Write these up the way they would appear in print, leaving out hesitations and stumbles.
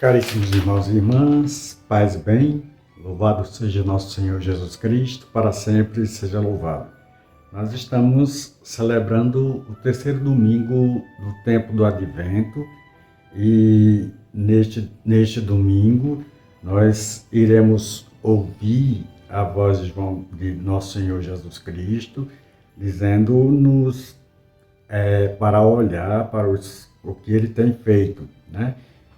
Caríssimos irmãos e irmãs, paz e bem, louvado seja nosso Senhor Jesus Cristo, para sempre seja louvado. Nós estamos celebrando o terceiro domingo do tempo do Advento e neste domingo nós iremos ouvir a voz de nosso Senhor Jesus Cristo, dizendo-nos para olhar para o que Ele tem feito, né?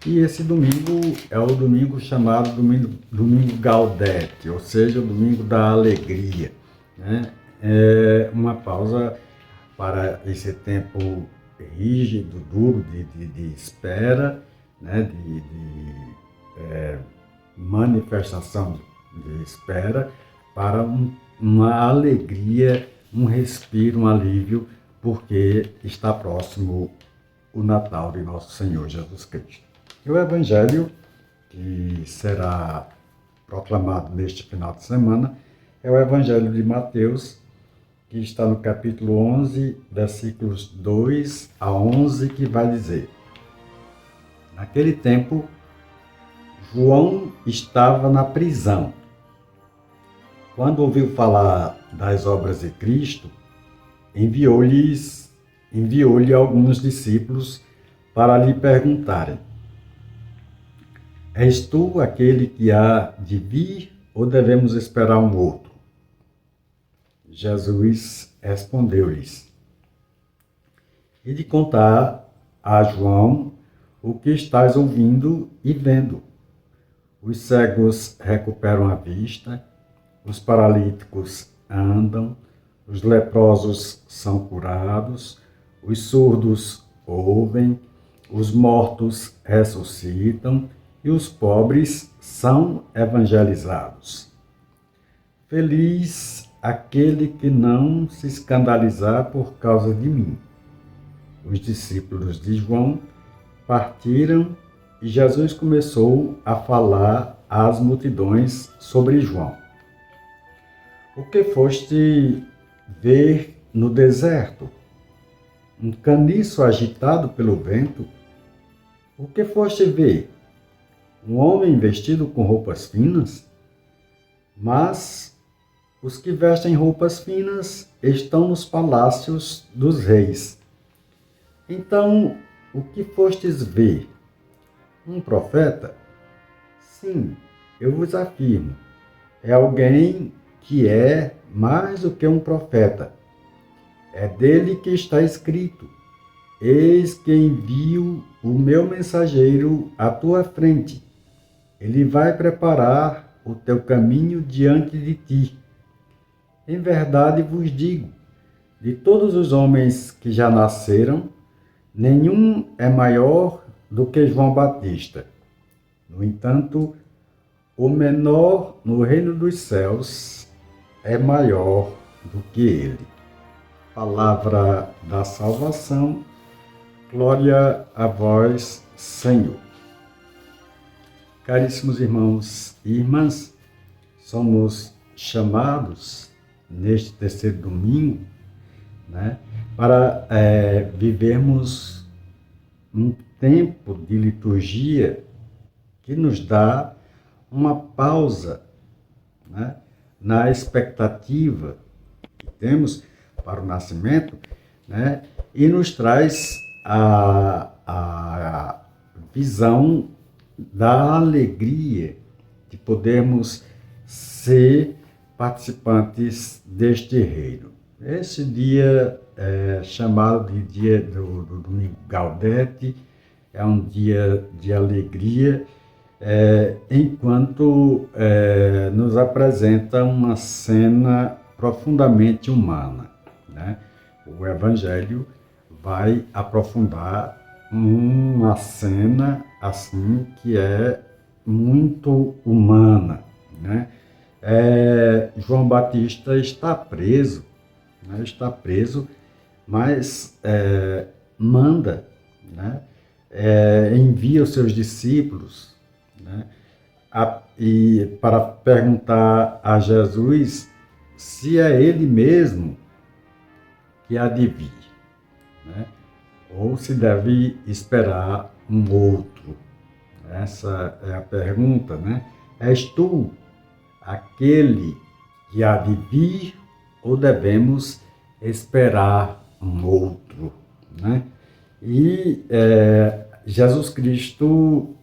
E esse domingo é o domingo chamado domingo Gaudete, ou seja, o domingo da alegria, né? É uma pausa para esse tempo rígido, duro de espera, né? de manifestação de espera, para uma alegria, um respiro, um alívio, porque está próximo o Natal de nosso Senhor Jesus Cristo. E o Evangelho que será proclamado neste final de semana é o Evangelho de Mateus, que está no capítulo 11, versículos 2 a 11, que vai dizer: Naquele tempo, João estava na prisão. Quando ouviu falar das obras de Cristo, enviou-lhe alguns discípulos para lhe perguntarem: És tu aquele que há de vir ou devemos esperar um outro? Jesus respondeu-lhes: E de contar a João o que estás ouvindo e vendo. Os cegos recuperam a vista, os paralíticos andam, os leprosos são curados, os surdos ouvem, os mortos ressuscitam e os pobres são evangelizados. Feliz aquele que não se escandalizar por causa de mim. Os discípulos de João partiram e Jesus começou a falar às multidões sobre João. O que foste ver no deserto? Um caniço agitado pelo vento? O que foste ver? Um homem vestido com roupas finas? Mas os que vestem roupas finas estão nos palácios dos reis. Então, o que fostes ver? Um profeta? Sim, eu vos afirmo, é alguém que é mais do que um profeta. É dele que está escrito: Eis que envio o meu mensageiro à tua frente. Ele vai preparar o teu caminho diante de ti. Em verdade vos digo, de todos os homens que já nasceram, nenhum é maior do que João Batista. No entanto, o menor no reino dos céus é maior do que ele. Palavra da salvação, glória a vós, Senhor. Caríssimos irmãos e irmãs, somos chamados neste terceiro domingo, né, para vivermos um tempo de liturgia que nos dá uma pausa, né, na expectativa que temos para o nascimento, né, e nos traz a visão da alegria de podermos ser participantes deste reino. Esse dia é chamado de dia do domingo Gaudete, é um dia de alegria, enquanto nos apresenta uma cena profundamente humana, né? O Evangelho vai aprofundar uma cena assim que é muito humana, né? João Batista está preso, né? Mas manda, né? Envia os seus discípulos, né? E para perguntar a Jesus se é ele mesmo que há de vir, né? Ou se deve esperar um outro, Essa é a pergunta, né? És tu aquele que há de vir ou devemos esperar um outro, né? E Jesus Cristo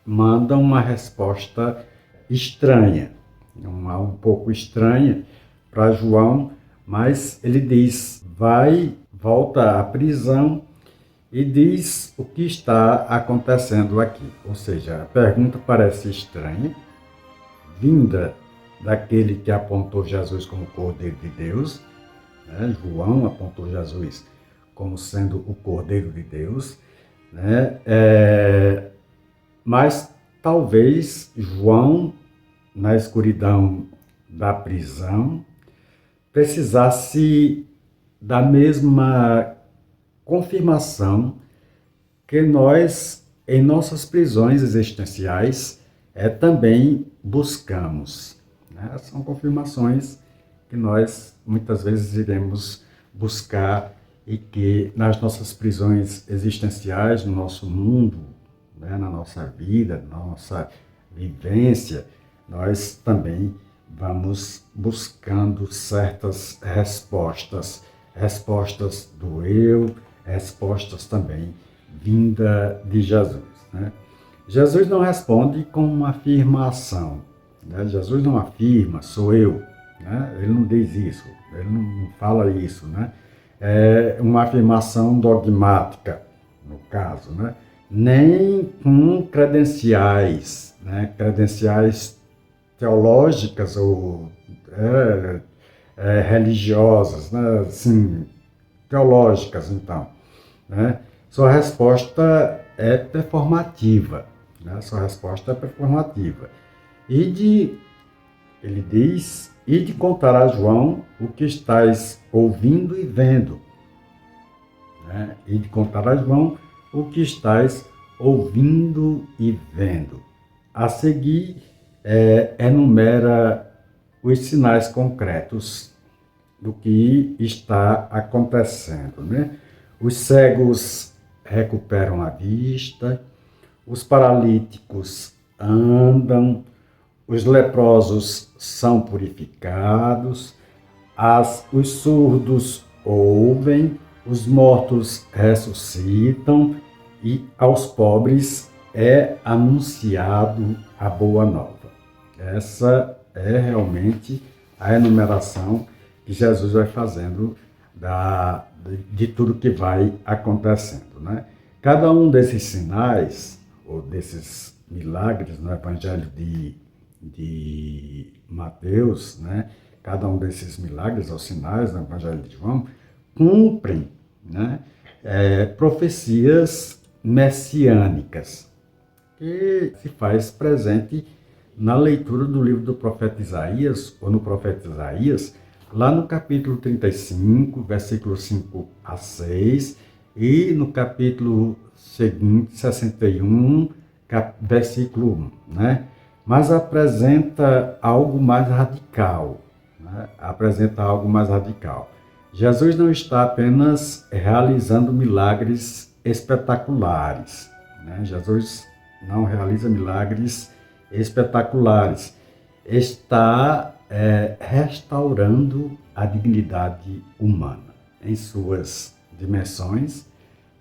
manda uma resposta estranha, um pouco estranha para João, mas ele diz, volta à prisão e diz o que está acontecendo aqui. Ou seja, a pergunta parece estranha, vinda daquele que apontou Jesus como Cordeiro de Deus, né? João apontou Jesus como sendo o Cordeiro de Deus, né? Mas talvez João, na escuridão da prisão, precisasse da mesma confirmação que nós, em nossas prisões existenciais, também buscamos, né? São confirmações que nós muitas vezes iremos buscar e que nas nossas prisões existenciais, no nosso mundo, né, na nossa vida, na nossa vivência, nós também vamos buscando certas respostas, respostas do eu, respostas também vinda de Jesus, né? Jesus não responde com uma afirmação, né? Jesus não afirma, sou eu, né? Ele não diz isso, ele não fala isso, né? É uma afirmação dogmática, no caso, né? Nem com credenciais, né? Credenciais teológicas ou religiosas, né? Assim, teológicas, então, né? Sua resposta é performativa, né? Sua resposta é performativa. Ele diz, e de contar a João o que estás ouvindo e vendo, né? E de contar a João o que estás ouvindo e vendo. A seguir, enumera os sinais concretos do que está acontecendo, né? Os cegos recuperam a vista, os paralíticos andam, os leprosos são purificados, os surdos ouvem, os mortos ressuscitam e aos pobres é anunciado a boa nova. Essa é realmente a enumeração que Jesus vai fazendo de tudo que vai acontecendo, né? Cada um desses sinais, ou desses milagres no Evangelho de Mateus, né? Cada um desses milagres ou sinais no Evangelho de João cumprem, né? Profecias messiânicas, que se faz presente na leitura do livro do profeta Isaías, ou no profeta Isaías, lá no capítulo 35, versículos 5 a 6, e no capítulo seguinte, 61, versículo 1, né? Mas apresenta algo mais radical, né? Apresenta algo mais radical. Jesus não está apenas realizando milagres espetaculares, né? Jesus não realiza milagres espetaculares. Está restaurando a dignidade humana em suas dimensões,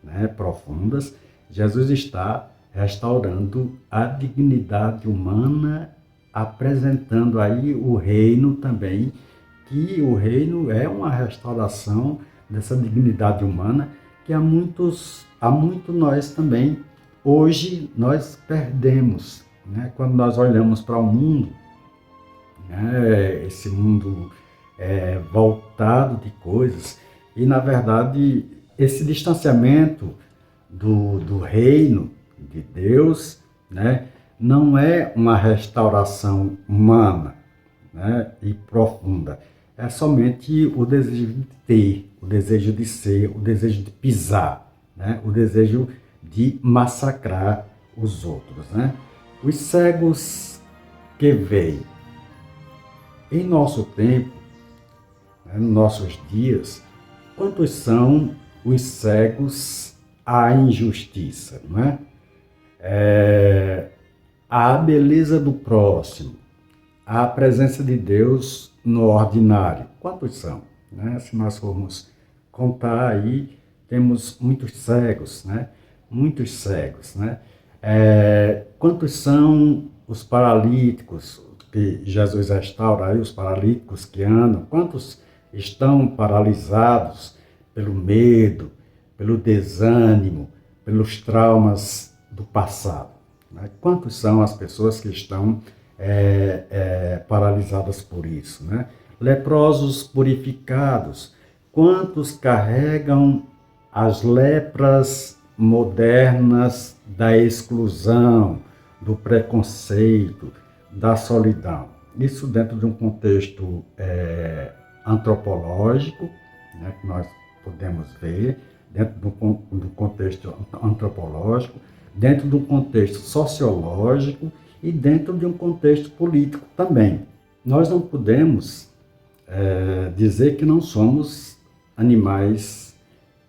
né, profundas. Jesus está restaurando a dignidade humana, apresentando aí o reino também, que o reino é uma restauração dessa dignidade humana que há muito nós também, hoje nós perdemos, né? Quando nós olhamos para o mundo, né? Esse mundo voltado de coisas, e na verdade esse distanciamento do reino de Deus, né? Não é uma restauração humana, né? E profunda, é somente o desejo de ter, o desejo de ser, o desejo de pisar, né? O desejo de massacrar os outros, né? Os cegos que veem. Em nosso tempo, né, nos nossos dias, quantos são os cegos à injustiça, não é? a beleza do próximo, a presença de Deus no ordinário. Quantos são? Né? Se nós formos contar aí, temos muitos cegos, né? Muitos cegos, né? Quantos são os paralíticos que Jesus restaura aí, os paralíticos que andam? Quantos estão paralisados pelo medo, pelo desânimo, pelos traumas do passado? Né? Quantos são as pessoas que estão paralisadas por isso? Né? Leprosos purificados, quantos carregam as lepras modernas da exclusão, do preconceito, da solidão? Isso dentro de um contexto antropológico, né, que nós podemos ver, dentro do contexto antropológico, dentro de um contexto sociológico e dentro de um contexto político também. Nós não podemos dizer que não somos animais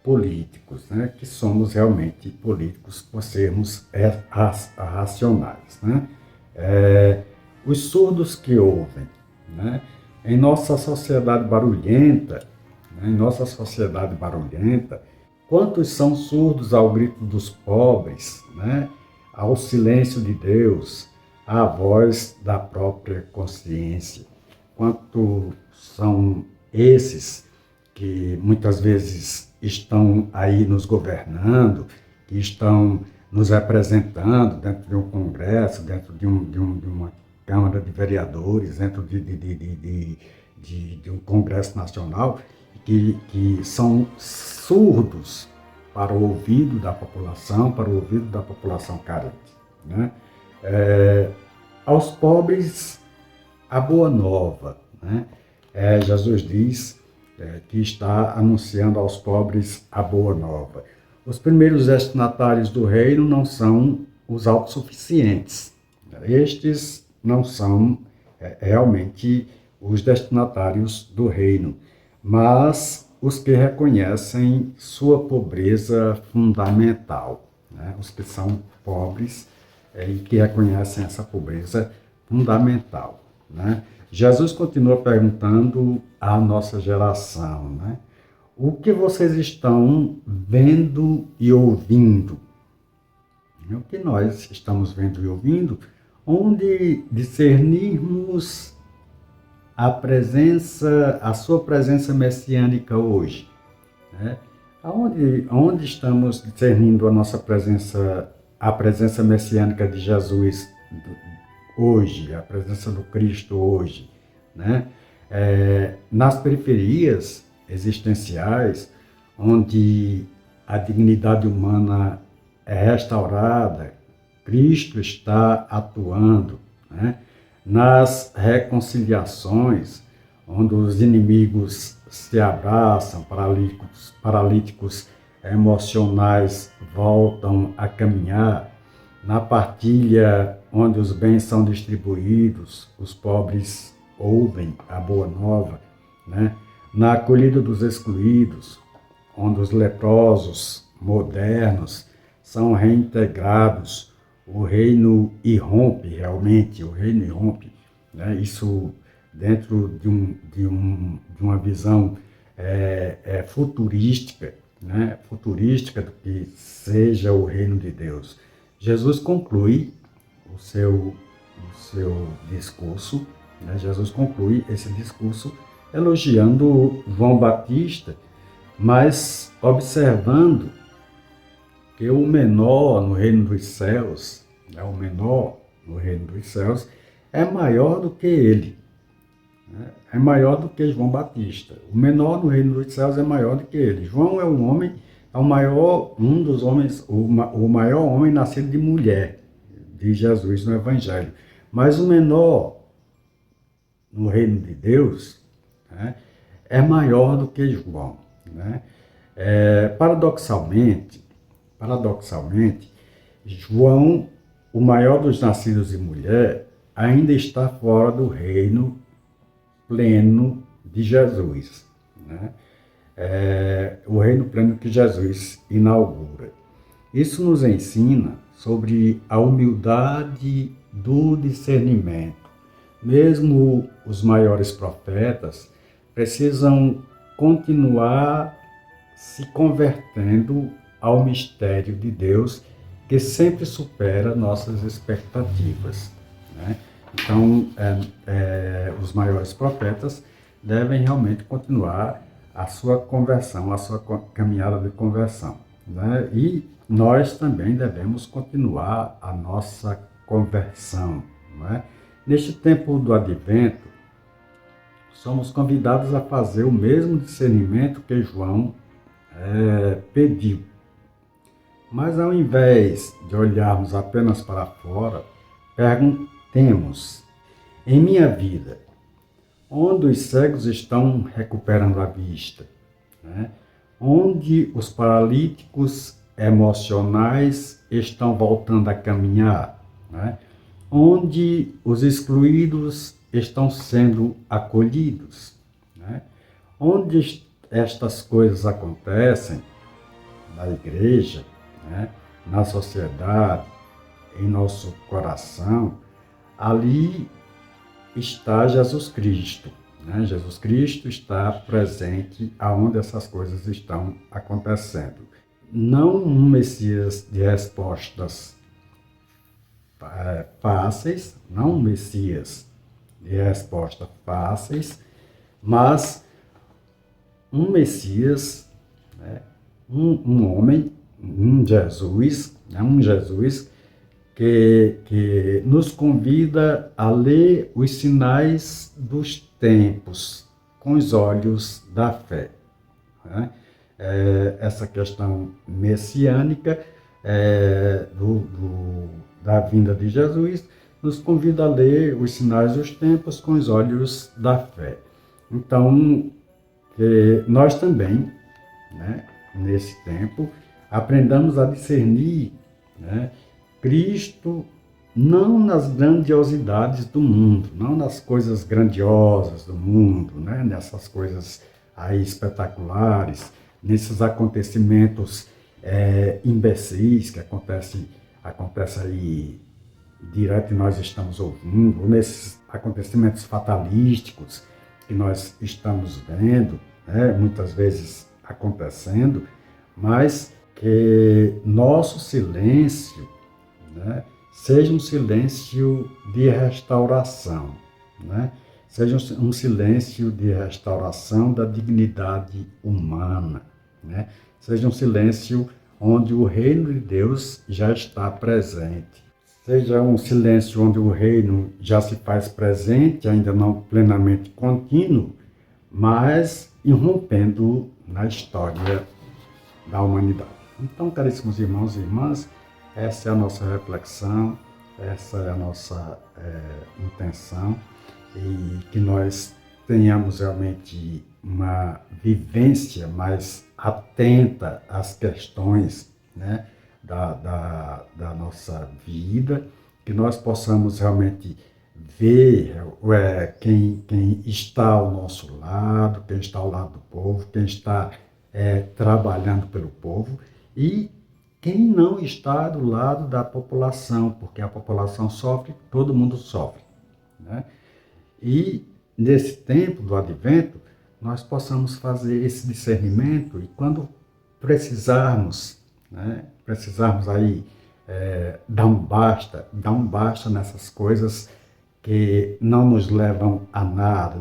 políticos, né? Que somos realmente políticos por sermos racionais. Né? Os surdos que ouvem, né? Em nossa sociedade barulhenta, quantos são surdos ao grito dos pobres, né? Ao silêncio de Deus, à voz da própria consciência? Quantos são esses que muitas vezes estão aí nos governando, que estão nos representando dentro de um congresso, dentro de uma Câmara de Vereadores, dentro de um Congresso Nacional, que são surdos para o ouvido da população, carente. Né? Aos pobres, a boa nova. Né? Jesus diz que está anunciando aos pobres a boa nova. Os primeiros destinatários do reino não são os autossuficientes. Estes não são realmente os destinatários do reino, mas os que reconhecem sua pobreza fundamental, né? Os que são pobres e que reconhecem essa pobreza fundamental. Né? Jesus continua perguntando à nossa geração, né? O que vocês estão vendo e ouvindo? O que nós estamos vendo e ouvindo, onde discernirmos a sua presença messiânica hoje. Né? Aonde estamos discernindo a presença messiânica de Jesus hoje, a presença do Cristo hoje? Né? Nas periferias existenciais, onde a dignidade humana é restaurada, Cristo está atuando. Né? Nas reconciliações, onde os inimigos se abraçam, paralíticos emocionais voltam a caminhar, na partilha onde os bens são distribuídos, os pobres ouvem a boa nova, né? Na acolhida dos excluídos, onde os leprosos modernos são reintegrados, o reino irrompe realmente, né? Isso dentro de uma visão futurística, né? Futurística do que seja o reino de Deus. Jesus conclui o seu discurso, né? Jesus conclui esse discurso elogiando João Batista, mas observando que o menor no reino dos céus, é maior do que ele, né? É maior do que João Batista. O menor no reino dos céus é maior do que ele. João é o maior homem nascido de mulher, diz Jesus no Evangelho. Mas o menor no reino de Deus, né, é maior do que João. Né? Paradoxalmente, João, o maior dos nascidos de mulher, ainda está fora do reino pleno de Jesus. Né? O reino pleno que Jesus inaugura. Isso nos ensina sobre a humildade do discernimento. Mesmo os maiores profetas precisam continuar se convertendo ao mistério de Deus, que sempre supera nossas expectativas, né? Então, os maiores profetas devem realmente continuar a sua conversão, a sua caminhada de conversão, né? E nós também devemos continuar a nossa conversão, né? Neste tempo do Advento, somos convidados a fazer o mesmo discernimento que João pediu. Mas ao invés de olharmos apenas para fora, perguntemos: em minha vida, onde os cegos estão recuperando a vista? Né? Onde os paralíticos emocionais estão voltando a caminhar? Né? Onde os excluídos estão sendo acolhidos? Né? Onde estas coisas acontecem, na igreja, né, na sociedade, em nosso coração, ali está Jesus Cristo, né? Jesus Cristo está presente aonde essas coisas estão acontecendo. Não um Messias de respostas fáceis, não um Messias de respostas fáceis, mas um Messias, né? um homem, um Jesus, né? Um Jesus que nos convida a ler os sinais dos tempos com os olhos da fé, né? Essa questão messiânica da vinda de Jesus nos convida a ler os sinais dos tempos com os olhos da fé. Então, nós também, né, nesse tempo, aprendamos a discernir, né, Cristo não nas grandiosidades do mundo, não nas coisas grandiosas do mundo, né, nessas coisas aí espetaculares, nesses acontecimentos imbecis que acontece aí direto e nós estamos ouvindo, ou nesses acontecimentos fatalísticos que nós estamos vendo, né, muitas vezes acontecendo, mas que nosso silêncio, né, seja um silêncio de restauração, né? Seja um silêncio de restauração da dignidade humana, né? Seja um silêncio onde o reino de Deus já está presente. Seja um silêncio onde o reino já se faz presente, ainda não plenamente contínuo, mas irrompendo na história da humanidade. Então, caríssimos irmãos e irmãs, essa é a nossa reflexão, essa é a nossa intenção, e que nós tenhamos realmente uma vivência mais atenta às questões, né, da nossa vida, que nós possamos realmente ver quem está ao nosso lado, quem está ao lado do povo, quem está trabalhando pelo povo e quem não está do lado da população, porque a população sofre, todo mundo sofre, né? E nesse tempo do Advento, nós possamos fazer esse discernimento e quando precisarmos, né, precisarmos aí dar um basta nessas coisas que não nos levam a nada,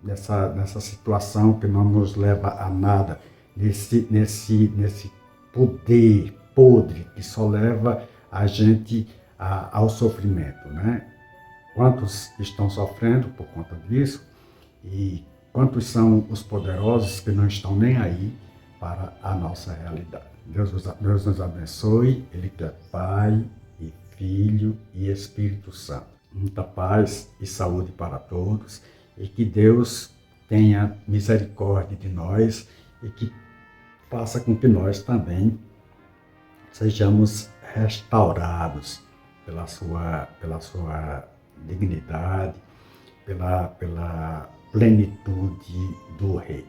nessa situação que não nos leva a nada, nesse poder podre que só leva a gente ao sofrimento, né? Quantos estão sofrendo por conta disso e quantos são os poderosos que não estão nem aí para a nossa realidade. Deus nos abençoe, Ele que é Pai e Filho e Espírito Santo. Muita paz e saúde para todos e que Deus tenha misericórdia de nós e que faça com que nós também sejamos restaurados pela sua dignidade, pela plenitude do Rei.